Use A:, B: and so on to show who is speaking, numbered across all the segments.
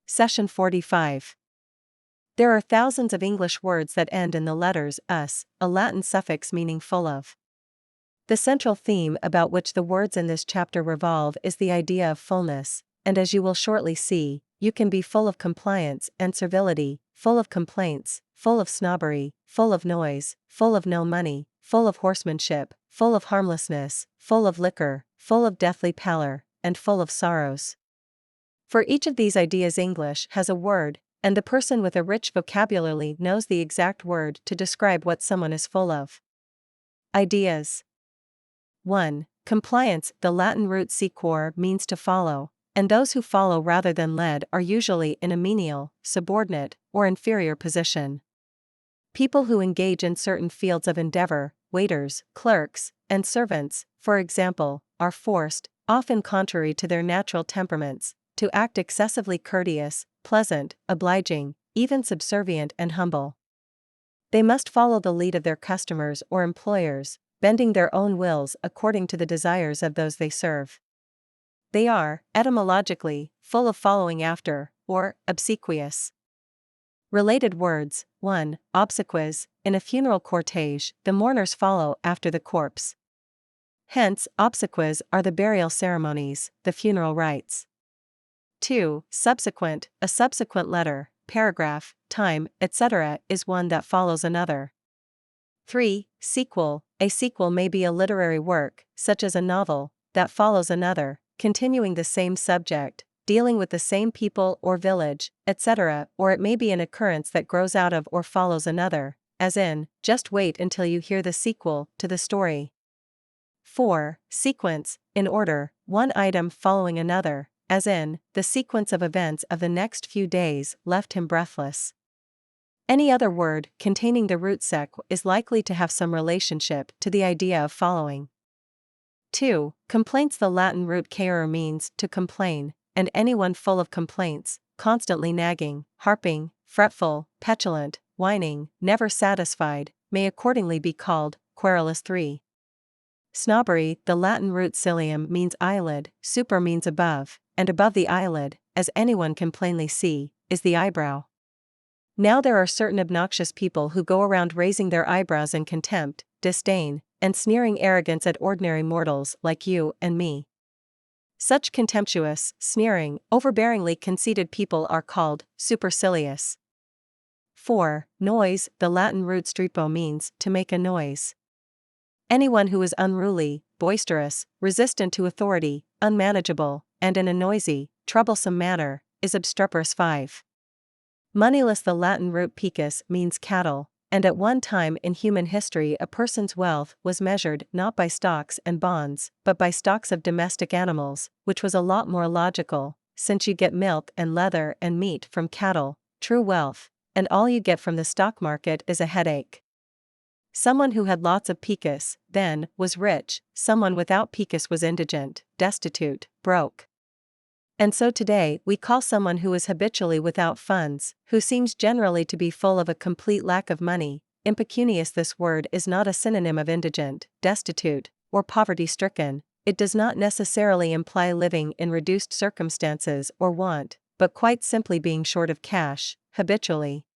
A: Session 45. There are thousands of English words that end in the letters us, a Latin suffix meaning full of. The central theme about which the words in this chapter revolve is the idea of fullness, and as you will shortly see, you can be full of compliance and servility, full of complaints, full of snobbery, full of noise, full of no money, full of horsemanship, full of harmlessness, full of liquor, full of deathly pallor, and full of sorrows. For each of these ideas English has a word, and the person with a rich vocabulary knows the exact word to describe what someone is full of. Ideas. 1. Compliance. The Latin root sequor means to follow, and those who follow rather than lead are usually in a menial, subordinate, or inferior position. People who engage in certain fields of endeavor, waiters, clerks, and servants, for example, are forced, often contrary to their natural temperaments, to act excessively courteous, pleasant, obliging, even subservient and humble. They must follow the lead of their customers or employers, bending their own wills according to the desires of those they serve. They are, etymologically, full of following after, or obsequious. Related words. 1. Obsequies. In a funeral cortege, the mourners follow after the corpse. Hence, obsequies are the burial ceremonies, the funeral rites. 2. Subsequent. A subsequent letter, paragraph, time, etc. is one that follows another. 3. Sequel. A sequel may be a literary work, such as a novel, that follows another, continuing the same subject, dealing with the same people or village, etc., or it may be an occurrence that grows out of or follows another, as in, just wait until you hear the sequel to the story. 4. Sequence. In order, one item following another, as in, the sequence of events of the next few days left him breathless. Any other word containing the root seq is likely to have some relationship to the idea of following. 2. Complaints. The Latin root caere means to complain, and anyone full of complaints, constantly nagging, harping, fretful, petulant, whining, never satisfied, may accordingly be called querulous. 3. Snobbery. The Latin root cilium means eyelid, super means above, and above the eyelid, as anyone can plainly see, is the eyebrow. Now there are certain obnoxious people who go around raising their eyebrows in contempt, disdain, and sneering arrogance at ordinary mortals like you and me. Such contemptuous, sneering, overbearingly conceited people are called supercilious. 4. Noise. The Latin root stripo means to make a noise. Anyone who is unruly, boisterous, resistant to authority, unmanageable, and in a noisy, troublesome manner, is obstreperous. 5. Moneyless. The Latin root pecus means cattle, and at one time in human history a person's wealth was measured not by stocks and bonds, but by stocks of domestic animals, which was a lot more logical, since you get milk and leather and meat from cattle, true wealth, and all you get from the stock market is a headache. Someone who had lots of pecus, then, was rich, someone without pecus was indigent, destitute, broke. And so today we call someone who is habitually without funds, who seems generally to be full of a complete lack of money, impecunious. This word is not a synonym of indigent, destitute, or poverty-stricken. It does not necessarily imply living in reduced circumstances or want, but quite simply being short of cash, habitually.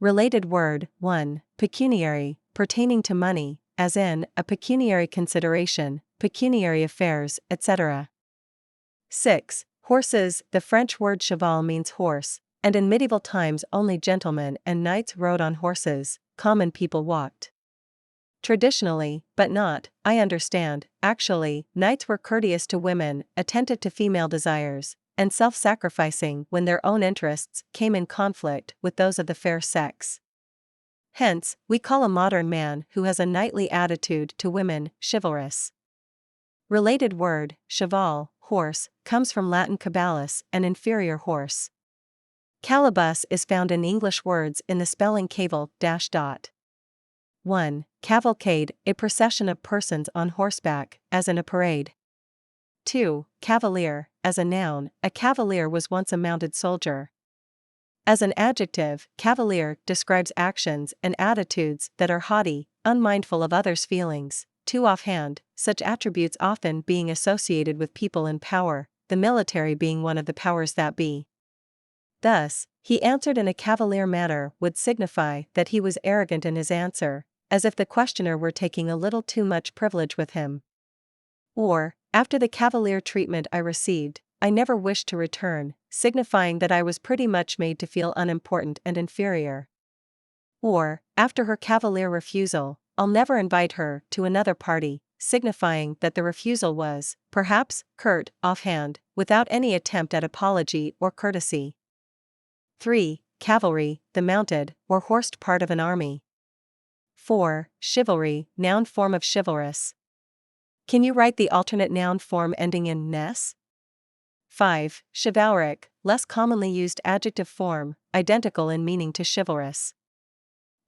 A: Related word. 1. Pecuniary, pertaining to money, as in, a pecuniary consideration, pecuniary affairs, etc. 6. Horses. The French word cheval means horse, and in medieval times only gentlemen and knights rode on horses, common people walked. Traditionally, but not, I understand, actually, knights were courteous to women, attentive to female desires, and self-sacrificing when their own interests came in conflict with those of the fair sex. Hence, we call a modern man who has a knightly attitude to women chivalrous. Related word. Cheval, horse, comes from Latin cabalus, an inferior horse. Calibus is found in English words in the spelling caval -. 1. Cavalcade, a procession of persons on horseback, as in a parade. 2. Cavalier, as a noun, a cavalier was once a mounted soldier. As an adjective, cavalier describes actions and attitudes that are haughty, unmindful of others' feelings, too offhand, such attributes often being associated with people in power, the military being one of the powers that be. Thus, he answered in a cavalier manner would signify that he was arrogant in his answer, as if the questioner were taking a little too much privilege with him. Or, after the cavalier treatment I received, I never wished to return, signifying that I was pretty much made to feel unimportant and inferior. Or, after her cavalier refusal, I'll never invite her to another party, signifying that the refusal was, perhaps, curt, offhand, without any attempt at apology or courtesy. 3. Cavalry, the mounted, or horsed part of an army. 4. Chivalry, noun form of chivalrous. Can you write the alternate noun form ending in ness? 5. Chivalric, less commonly used adjective form, identical in meaning to chivalrous.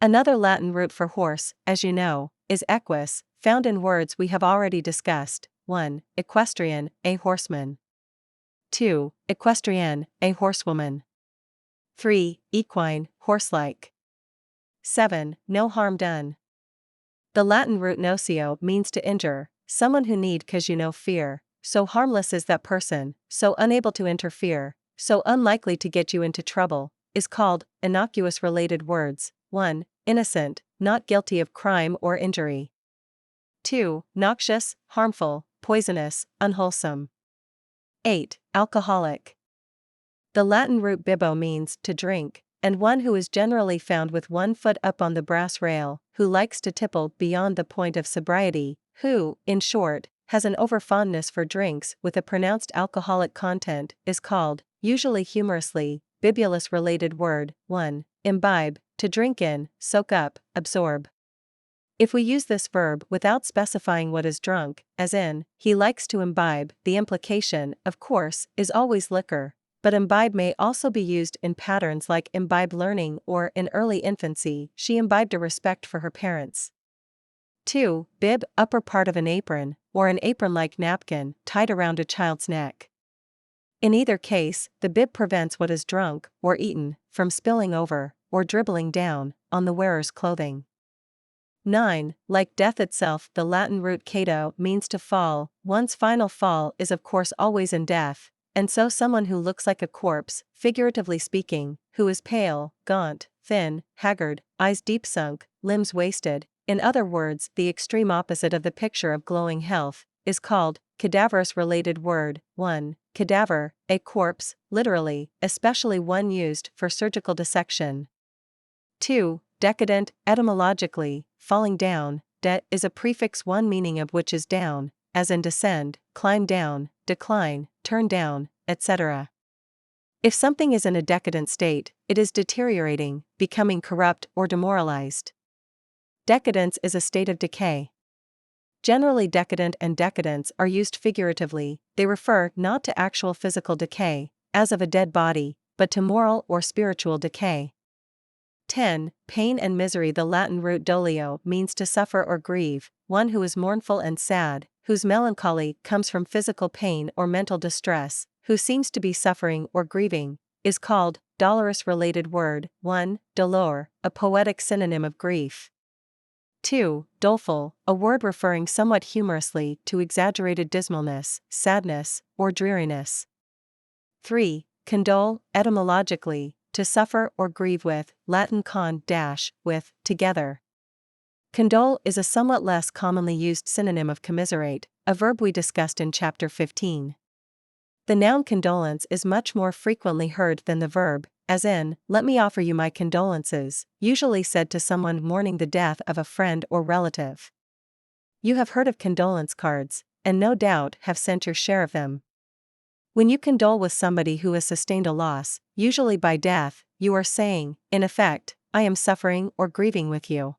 A: Another Latin root for horse, as you know, is equus, found in words we have already discussed. 1. Equestrian, a horseman. 2. Equestrienne, a horsewoman. 3. Equine, horselike. 7. No harm done. The Latin root noceo means to injure, someone who need cause you no fear, so harmless is that person, so unable to interfere, so unlikely to get you into trouble, is called innocuous. Related words. 1. Innocent, not guilty of crime or injury. 2. Noxious, harmful, poisonous, unwholesome. 8. Alcoholic. The Latin root bibbo means to drink, and one who is generally found with one foot up on the brass rail, who likes to tipple beyond the point of sobriety, who, in short, has an overfondness for drinks with a pronounced alcoholic content, is called, usually humorously, bibulous. Related word. 1. Imbibe, to drink in, soak up, absorb. If we use this verb without specifying what is drunk, as in, he likes to imbibe, the implication, of course, is always liquor, but imbibe may also be used in patterns like imbibe learning or, in early infancy, she imbibed a respect for her parents. 2. Bib, upper part of an apron, or an apron-like napkin, tied around a child's neck. In either case, the bib prevents what is drunk, or eaten, from spilling over, or dribbling down, on the wearer's clothing. 9. Like death itself, the Latin root cato means to fall. One's final fall is of course always in death, and so someone who looks like a corpse, figuratively speaking, who is pale, gaunt, thin, haggard, eyes deep sunk, limbs wasted, in other words the extreme opposite of the picture of glowing health, is called cadaverous. Related word. 1. Cadaver, a corpse, literally, especially one used for surgical dissection. 2. Decadent, etymologically, falling down. De is a prefix one meaning of which is down, as in descend, climb down, decline, turn down, etc. If something is in a decadent state, it is deteriorating, becoming corrupt or demoralized. Decadence is a state of decay. Generally, decadent and decadence are used figuratively, they refer not to actual physical decay, as of a dead body, but to moral or spiritual decay. 10. Pain and misery. The Latin root doleo means to suffer or grieve, one who is mournful and sad, whose melancholy comes from physical pain or mental distress, who seems to be suffering or grieving, is called dolorous. Related word. 1. Dolor, a poetic synonym of grief. 2. Doleful, a word referring somewhat humorously to exaggerated dismalness, sadness, or dreariness. 3. Condole, etymologically, to suffer or grieve with, Latin con with, together. Condole is a somewhat less commonly used synonym of commiserate, a verb we discussed in chapter 15. The noun condolence is much more frequently heard than the verb, as in, let me offer you my condolences, usually said to someone mourning the death of a friend or relative. You have heard of condolence cards, and no doubt have sent your share of them. When you condole with somebody who has sustained a loss, usually by death, you are saying, in effect, I am suffering or grieving with you.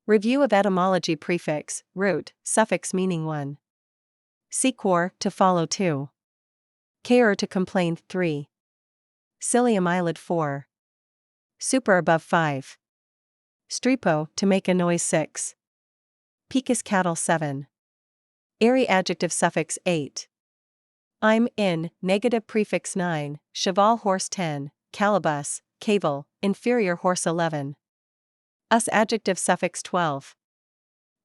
A: Review of etymology. Prefix, root, suffix meaning 1. Sequor, to follow 2. Care, to complain 3. Cilium eyelid 4. Super above 5. Stripo, to make a noise 6. Picus cattle 7. Airy adjective suffix 8. I'm in, negative prefix 9, cheval horse 10, calibus, cable, inferior horse 11. Us adjective suffix 12.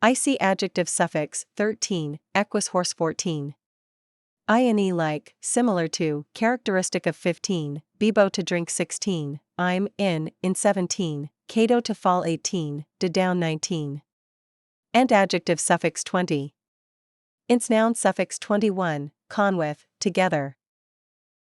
A: Icy adjective suffix 13, equus horse 14. ine like, similar to, characteristic of 15, Bibo to drink 16, I'm in 17, Cato to fall 18, de down 19. And adjective suffix 20. Ins noun suffix 21, con with, together.